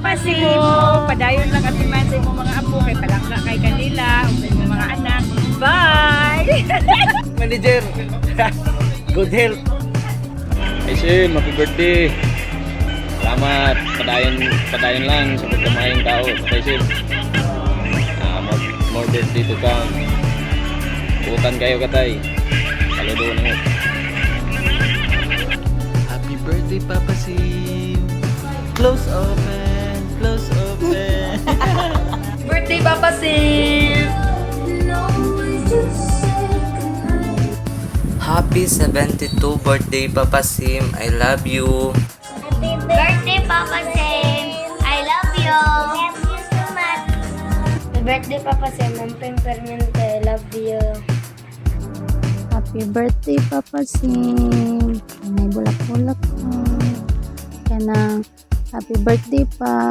Papa Sim. Padayon lang at man sa imong mga apo kay palangga kay kanila ug sa imong mga anak. Bye. Manager. Good health. Hey Sin, happy birthday. Salamat. Padayon lang sa pagkamayang tao. Okay Sin. More birthday to come. Utan kayo katay. Saludo na mo. Happy birthday, Papa Sim. Close open. Close open. Birthday, Papa Sim! Happy 72 birthday, Papa Sim. I love you. Birthday, Papa Sam. I love you. Love you so much. Happy birthday, Papa Sam. I'm Permanente. I love you. Happy birthday, Papa Sim. May bulak-bulak. Kaya na, happy birthday pa.